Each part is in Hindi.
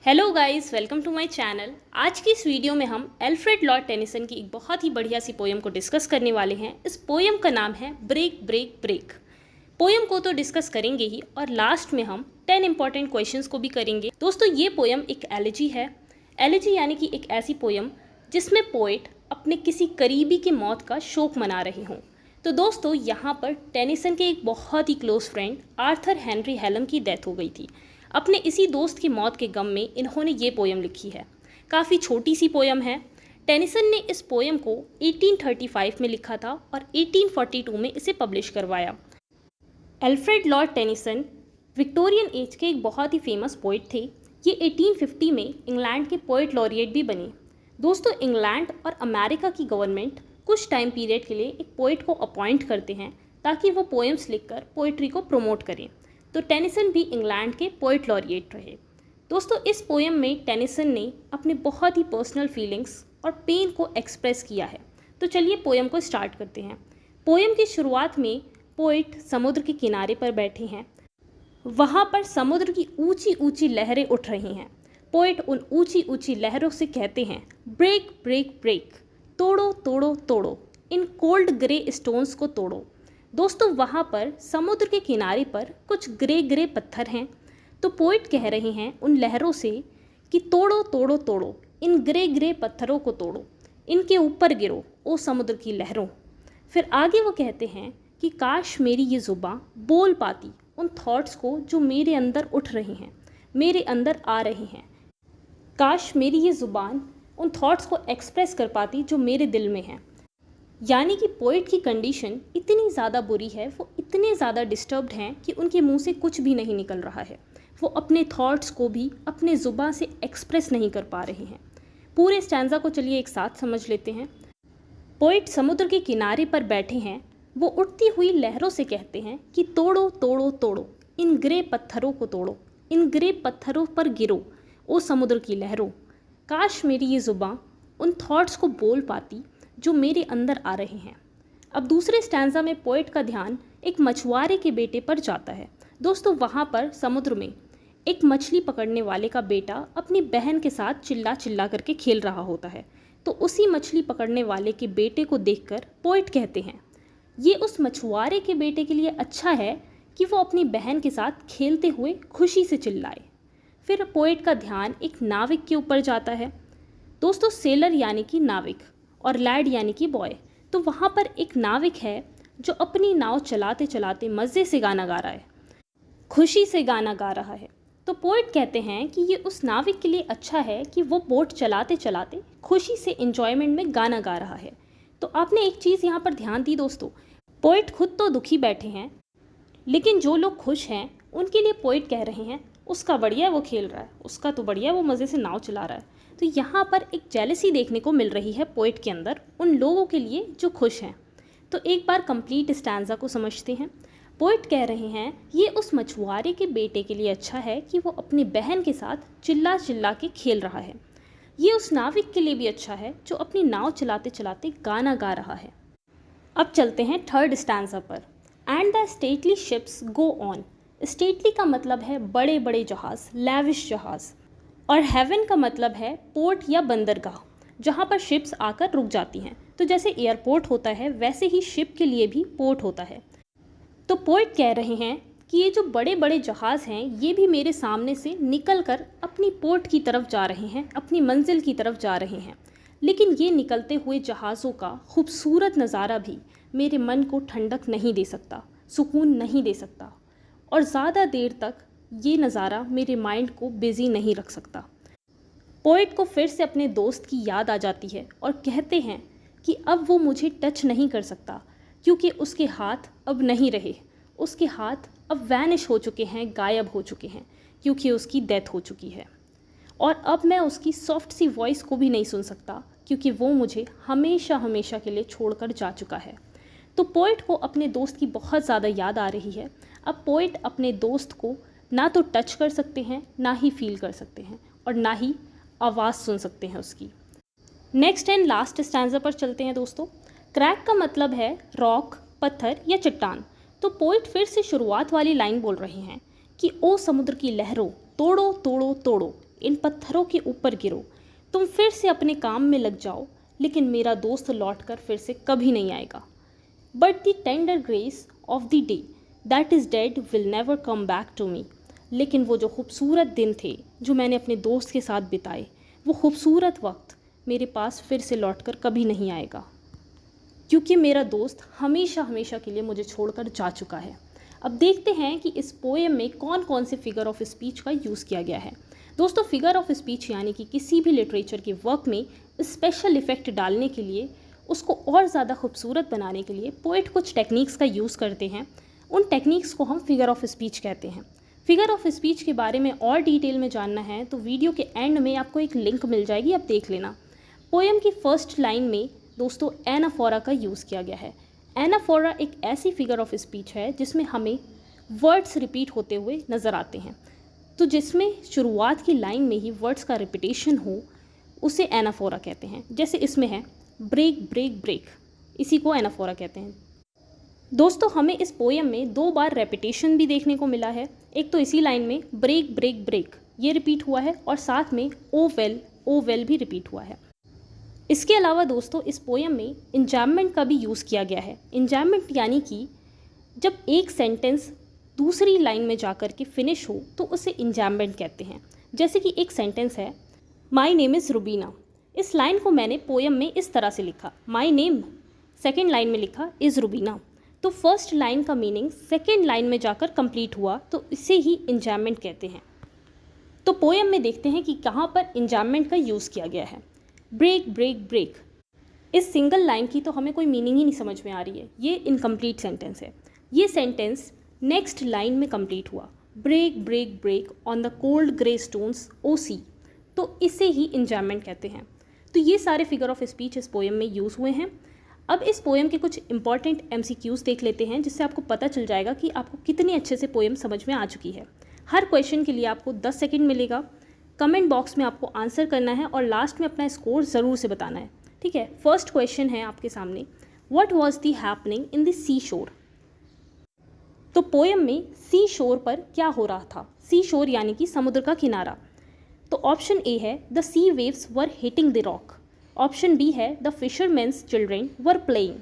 Hello guys, welcome to my channel. आज की इस वीडियो में हम अल्फ्रेड लॉर्ड टेनिसन की एक बहुत ही बढ़िया सी पोयम को डिस्कस करने वाले हैं। इस पोयम का नाम है ब्रेक ब्रेक ब्रेक। पोयम को तो डिस्कस करेंगे ही और लास्ट में हम 10 इंपॉर्टेंट क्वेश्चंस को भी करेंगे। दोस्तों, ये पोयम एक एलिजी है। एलिजी यानी कि एक ऐसी पोयम जिसमें पोएट अपने किसी करीबी की मौत का शोक मना रहे हों। तो दोस्तों, यहाँ पर टेनिसन के एक बहुत ही क्लोज फ्रेंड आर्थर हेनरी हेलम की डेथ हो गई थी। अपने इसी दोस्त की मौत के गम में इन्होंने ये पोयम लिखी है। काफ़ी छोटी सी पोयम है। टेनिसन ने इस पोयम को 1835 में लिखा था और 1842 में इसे पब्लिश करवाया। Alfred Lord Tennyson Victorian age के एक बहुत ही फेमस पोइट थे। ये 1850 में इंग्लैंड के पोइट लॉरिएट भी बने। दोस्तों, इंग्लैंड और अमेरिका की गवर्नमेंट कुछ टाइम पीरियड के लिए एक पोइट को अपॉइंट करते हैं ताकि वो पोएम्स लिखकर पोइट्री को प्रमोट करें। तो टेनिसन भी इंग्लैंड के पोइट लॉरिएट रहे। दोस्तों, इस पोएम में टेनिसन ने अपने बहुत ही पर्सनल फीलिंग्स और पेन को एक्सप्रेस किया है। तो चलिए पोएम को स्टार्ट करते हैं। पोएम की शुरुआत में पोइट समुद्र के किनारे पर बैठे हैं। वहाँ पर समुद्र की ऊंची ऊंची लहरें उठ रही हैं। पोइट उन ऊंची ऊंची लहरों से कहते हैं, ब्रेक ब्रेक ब्रेक, तोड़ो तोड़ो तोड़ो, इन कोल्ड ग्रे स्टोन्स को तोड़ो। दोस्तों, वहाँ पर समुद्र के किनारे पर कुछ ग्रे ग्रे पत्थर हैं। तो पोइट कह रहे हैं उन लहरों से कि तोड़ो तोड़ो तोड़ो, इन ग्रे ग्रे पत्थरों को तोड़ो, इनके ऊपर गिरो ओ समुद्र की लहरों। फिर आगे वो कहते हैं कि काश मेरी ये ज़ुबान बोल पाती उन थॉट्स को जो मेरे अंदर उठ रही हैं, मेरे अंदर आ रही हैं। काश मेरी ये ज़ुबान उन थॉट्स को एक्सप्रेस कर पाती जो मेरे दिल में हैं। यानी कि पोइट की कंडीशन इतनी ज़्यादा बुरी है, वो इतने ज़्यादा डिस्टर्ब्ड हैं कि उनके मुंह से कुछ भी नहीं निकल रहा है। वो अपने थॉट्स को भी अपने ज़ुबान से एक्सप्रेस नहीं कर पा रहे हैं। पूरे स्टैंजा को चलिए एक साथ समझ लेते हैं। पोइट समुद्र के किनारे पर बैठे हैं। वो उठती हुई लहरों से कहते हैं कि तोड़ो तोड़ो तोड़ो, इन ग्रे पत्थरों को तोड़ो, इन ग्रे पत्थरों पर गिरो ओ समुद्र की लहरों। काश मेरी ये ज़ुबान उन थॉट्स को बोल पाती जो मेरे अंदर आ रहे हैं। अब दूसरे स्टैंजा में पोइट का ध्यान एक मछुआरे के बेटे पर जाता है। दोस्तों, वहाँ पर समुद्र में एक मछली पकड़ने वाले का बेटा अपनी बहन के साथ चिल्ला चिल्ला करके खेल रहा होता है। तो उसी मछली पकड़ने वाले के बेटे को देखकर पोइट कहते हैं, ये उस मछुआरे के बेटे के लिए अच्छा है कि वो अपनी बहन के साथ खेलते हुए खुशी से चिल्लाए। फिर पोइट का ध्यान एक नाविक के ऊपर जाता है। दोस्तों, सेलर यानी कि नाविक और लैड यानी कि बॉय। तो वहाँ पर एक नाविक है जो अपनी नाव चलाते चलाते मज़े से गाना गा रहा है, खुशी से गाना गा रहा है। तो पोइट कहते हैं कि ये उस नाविक के लिए अच्छा है कि वो बोट चलाते चलाते खुशी से एंजॉयमेंट में गाना गा रहा है। तो आपने एक चीज़ यहाँ पर ध्यान दी दोस्तों, पोइट खुद तो दुखी बैठे हैं, लेकिन जो लोग खुश हैं उनके लिए पोइट कह रहे हैं उसका बढ़िया है वो खेल रहा है, उसका तो बढ़िया है वो मज़े से नाव चला रहा है। तो यहाँ पर एक जेलसी देखने को मिल रही है पोइट के अंदर उन लोगों के लिए जो खुश हैं। तो एक बार कंप्लीट स्टैंजा को समझते हैं। पोइट कह रहे हैं ये उस मछुआरे के बेटे के लिए अच्छा है कि वो अपनी बहन के साथ चिल्ला चिल्ला के खेल रहा है। ये उस नाविक के लिए भी अच्छा है जो अपनी नाव चलाते चलाते गाना गा रहा है। अब चलते हैं थर्ड स्टैंजा पर। And the stately ships go on. Stately का मतलब है बड़े बड़े जहाज़, लैविश जहाज़, और हेवन का मतलब है पोर्ट या बंदरगाह, जहाँ पर शिप्स आकर रुक जाती हैं। तो जैसे एयरपोर्ट होता है वैसे ही शिप के लिए भी पोर्ट होता है। तो पोइट कह रहे हैं कि ये जो बड़े बड़े जहाज़ हैं ये भी मेरे सामने से निकल कर अपनी पोर्ट की तरफ जा रहे हैं, अपनी मंजिल की तरफ जा रहे हैं। लेकिन ये निकलते हुए जहाज़ों का खूबसूरत नज़ारा भी मेरे मन को ठंडक नहीं दे सकता, सुकून नहीं दे सकता, और ज़्यादा देर तक ये नज़ारा मेरे माइंड को बिज़ी नहीं रख सकता। पोइट को फिर से अपने दोस्त की याद आ जाती है और कहते हैं कि अब वो मुझे टच नहीं कर सकता क्योंकि उसके हाथ अब नहीं रहे, उसके हाथ अब वैनिश हो चुके हैं, गायब हो चुके हैं, क्योंकि उसकी डेथ हो चुकी है। और अब मैं उसकी सॉफ्ट सी वॉइस को भी नहीं सुन सकता क्योंकि वो मुझे हमेशा हमेशा के लिए छोड़कर जा चुका है। तो पोइट को अपने दोस्त की बहुत ज़्यादा याद आ रही है। अब पोइट अपने दोस्त को ना तो टच कर सकते हैं, ना ही फील कर सकते हैं, और ना ही आवाज़ सुन सकते हैं उसकी। नेक्स्ट एंड लास्ट स्टैंजा पर चलते हैं दोस्तों। क्रैक का मतलब है रॉक, पत्थर या चट्टान। तो पोइट फिर से शुरुआत वाली लाइन बोल रहे हैं कि ओ समुद्र की लहरों, तोड़ो तोड़ो तोड़ो, इन पत्थरों के ऊपर गिरो, तुम फिर से अपने काम में लग जाओ, लेकिन मेरा दोस्त लौटकर फिर से कभी नहीं आएगा। But the tender grace of the day that is dead will never come back to me. लेकिन वो जो खूबसूरत दिन थे जो मैंने अपने दोस्त के साथ बिताए, वो खूबसूरत वक्त मेरे पास फिर से लौटकर कभी नहीं आएगा, क्योंकि मेरा दोस्त हमेशा हमेशा के लिए मुझे छोड़कर जा चुका है। अब देखते हैं कि इस पोएम में कौन कौन से फिगर ऑफ स्पीच का यूज़ किया गया है। दोस्तों, फिगर ऑफ स्पीच यानी कि किसी भी लिटरेचर के वर्क में स्पेशल इफ़ेक्ट डालने के लिए, उसको और ज़्यादा खूबसूरत बनाने के लिए पोएट कुछ टेक्निक्स का यूज़ करते हैं। उन टेक्निक्स को हम फिगर ऑफ स्पीच कहते हैं। फिगर ऑफ स्पीच के बारे में और डिटेल में जानना है तो वीडियो के एंड में आपको एक लिंक मिल जाएगी, आप देख लेना। पोएम की फर्स्ट लाइन में दोस्तों एनाफोरा का यूज़ किया गया है। एनाफोरा एक ऐसी फिगर ऑफ स्पीच है जिसमें हमें वर्ड्स रिपीट होते हुए नज़र आते हैं। तो जिसमें शुरुआत की लाइन में ही वर्ड्स का रिपीटेशन हो, उसे एनाफोरा कहते हैं। जैसे इसमें है ब्रेक ब्रेक ब्रेक, इसी को एनाफोरा कहते हैं। दोस्तों, हमें इस पोएम में 2 बार रेपिटेशन भी देखने को मिला है। एक तो इसी लाइन में ब्रेक ब्रेक ब्रेक ये रिपीट हुआ है, और साथ में ओ वेल भी रिपीट हुआ है। इसके अलावा दोस्तों, इस पोएम में इंजैममेंट का भी यूज़ किया गया है। इंजैममेंट यानी कि जब एक सेंटेंस दूसरी लाइन में जाकर के फिनिश हो तो उसे इंजैममेंट कहते हैं। जैसे कि एक सेंटेंस है, माई नेम इज़ रुबीना। इस लाइन को मैंने पोएम में इस तरह से लिखा, माई नेम, सेकेंड लाइन में लिखा इज़ रुबीना। तो फर्स्ट लाइन का मीनिंग सेकेंड लाइन में जाकर कंप्लीट हुआ, तो इसे ही इंजैममेंट कहते हैं। तो पोएम में देखते हैं कि कहाँ पर इंजैममेंट का यूज़ किया गया है। ब्रेक ब्रेक ब्रेक, इस सिंगल लाइन की तो हमें कोई मीनिंग ही नहीं समझ में आ रही है, ये इनकम्प्लीट सेंटेंस है। ये सेंटेंस नेक्स्ट लाइन में कंप्लीट हुआ, break break break on the cold grey stones O sea, तो इसे ही इंजैममेंट कहते हैं। तो ये सारे फिगर ऑफ स्पीच इस पोएम में यूज़ हुए हैं। अब इस पोएम के कुछ इंपॉर्टेंट MCQs देख लेते हैं, जिससे आपको पता चल जाएगा कि आपको कितनी अच्छे से पोएम समझ में आ चुकी है। हर क्वेश्चन के लिए आपको 10 सेकेंड मिलेगा। कमेंट बॉक्स में आपको आंसर करना है और लास्ट में अपना स्कोर ज़रूर से बताना है, ठीक है। फर्स्ट क्वेश्चन है आपके सामने, what was the happening in the sea shore. तो पोएम में सी शोर पर क्या हो रहा था। सी शोर यानी कि समुद्र का किनारा। तो ऑप्शन ए है the sea waves were hitting the rock. Option B है the fisherman's children were playing.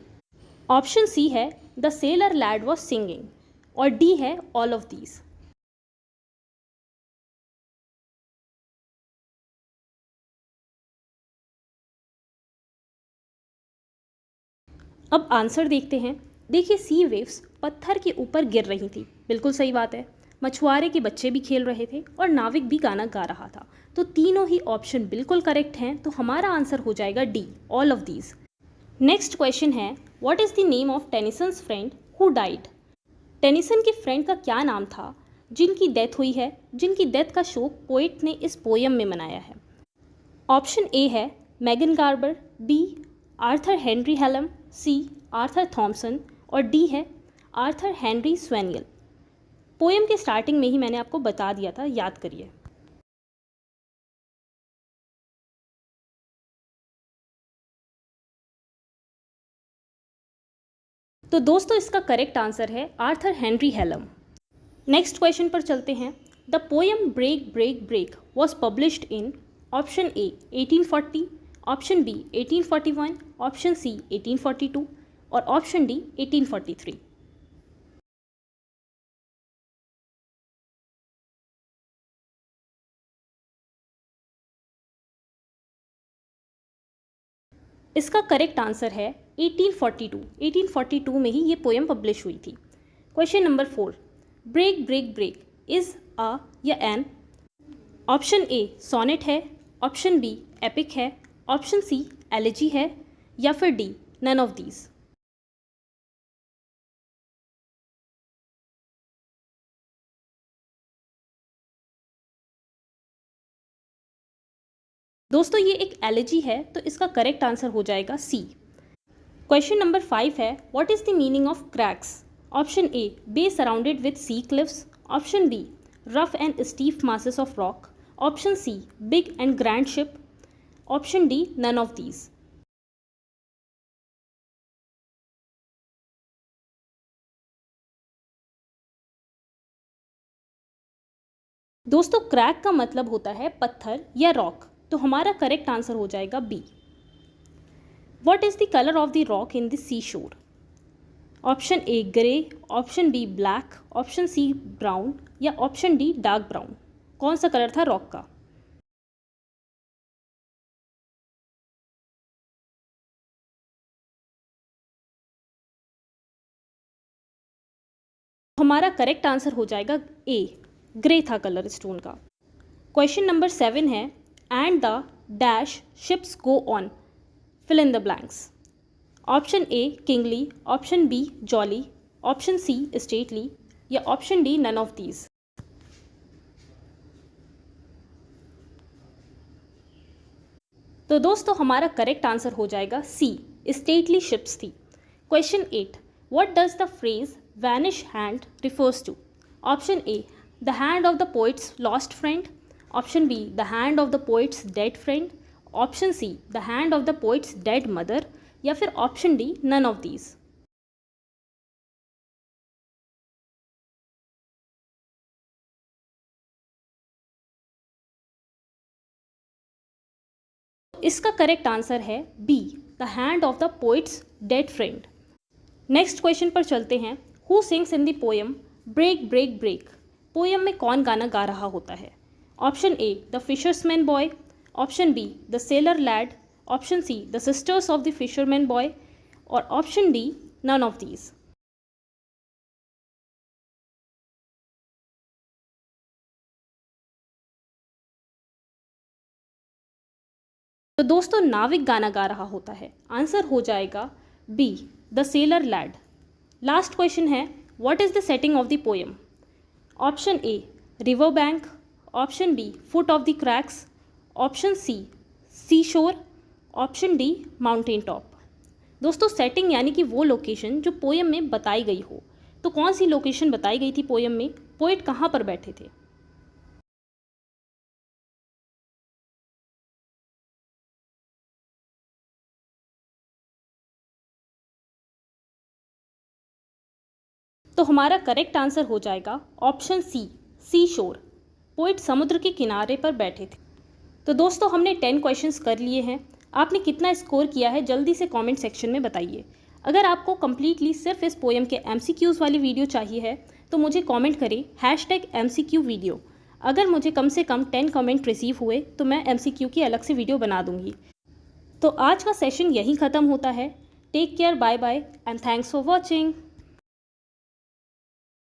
Option C है the sailor lad was singing. और डी है ऑल ऑफ दीज। अब आंसर देखते हैं। देखिए, सी वेव्स पत्थर के ऊपर गिर रही थी, बिल्कुल सही बात है। मछुआरे के बच्चे भी खेल रहे थे और नाविक भी गाना गा रहा था। तो तीनों ही ऑप्शन बिल्कुल करेक्ट हैं, तो हमारा आंसर हो जाएगा D, all of these. Next question है, what is the name of Tennyson's friend who died. Tennyson के फ्रेंड का क्या नाम था जिनकी डेथ हुई है, जिनकी डेथ का शोक पोएट ने इस पोएम में मनाया है। ऑप्शन ए है मैगन गार्बर, बी आर्थर हेनरी हेलम, सी आर्थर थॉमसन और डी है आर्थर हेनरी स्वेनियल। पोएम के स्टार्टिंग में ही मैंने आपको बता दिया था, याद करिए। तो दोस्तों, इसका करेक्ट आंसर है Arthur Henry Hallam. Next question पर चलते हैं। The poem break break break was published in option A 1840, option B 1841, option C 1842 और ऑप्शन डी 1843। इसका करेक्ट आंसर है 1842। 1842 में ही ये पोएम पब्लिश हुई थी। Question number 4, break break break is a or an. Option A sonnet है, ऑप्शन बी एपिक है, ऑप्शन सी एलेजी है या फिर डी नन ऑफ दीज। दोस्तों, ये एक एलेजी है, तो इसका करेक्ट आंसर हो जाएगा सी। क्वेश्चन नंबर 5 है, what is the meaning of crags. Option A bay surrounded with sea cliffs, option B rough and steep masses of rock, option C big and grand ship, option D none of these. दोस्तों क्रैक का मतलब होता है पत्थर या रॉक, तो हमारा करेक्ट आंसर हो जाएगा B. What is the colour of the rock in the sea shore? Option A grey, option B black, option C brown या ऑप्शन डी डार्क ब्राउन। कौन सा कलर था रॉक का? हमारा करेक्ट आंसर हो जाएगा ए, ग्रे था कलर स्टोन का। क्वेश्चन नंबर 7 है, and the dash ships go on, fill in the blanks. Option A kingly, option B jolly, option C stately या option D none of these. तो दोस्तों हमारा करेक्ट आंसर हो जाएगा सी, स्टेटली शिप्स थी। Question 8, what does the phrase vanish hand refers to? Option A the hand of the poet's lost friend, option B the hand of the poet's dead friend, option C the hand of the poet's dead mother या फिर option D none of these. इसका करेक्ट आंसर है B, the hand of the poet's dead friend. Next question पर चलते हैं। Who sings in the poem break break break? Poem में कौन गाना गा रहा होता है? Option A the fisherman's boy, option B the sailor lad, option C the sisters of the fisherman boy और option D none of these. तो दोस्तों नाविक गाना गा रहा होता है, आंसर हो जाएगा B, the sailor lad. Last question है, what is the setting of the poem? Option A river bank, option B foot of the crags, option C sea shore, option D mountain top. दोस्तों सेटिंग यानी कि वो लोकेशन जो पोएम में बताई गई हो, तो कौन सी लोकेशन बताई गई थी पोएम में? पोएट कहाँ पर बैठे थे? तो हमारा करेक्ट आंसर हो जाएगा ऑप्शन सी, सी शोर। पोइट समुद्र के किनारे पर बैठे थे। तो दोस्तों हमने 10 क्वेश्चंस कर लिए हैं। आपने कितना स्कोर किया है जल्दी से कमेंट सेक्शन में बताइए। अगर आपको कम्प्लीटली सिर्फ इस पोएम के MCQs वाली वीडियो चाहिए है तो मुझे कमेंट करें #MCQ वीडियो। अगर मुझे कम से कम 10 कमेंट रिसीव हुए तो मैं MCQ की अलग से वीडियो बना दूंगी। तो आज का सेशन यहीं ख़त्म होता है। Take care, bye bye and thanks for watching.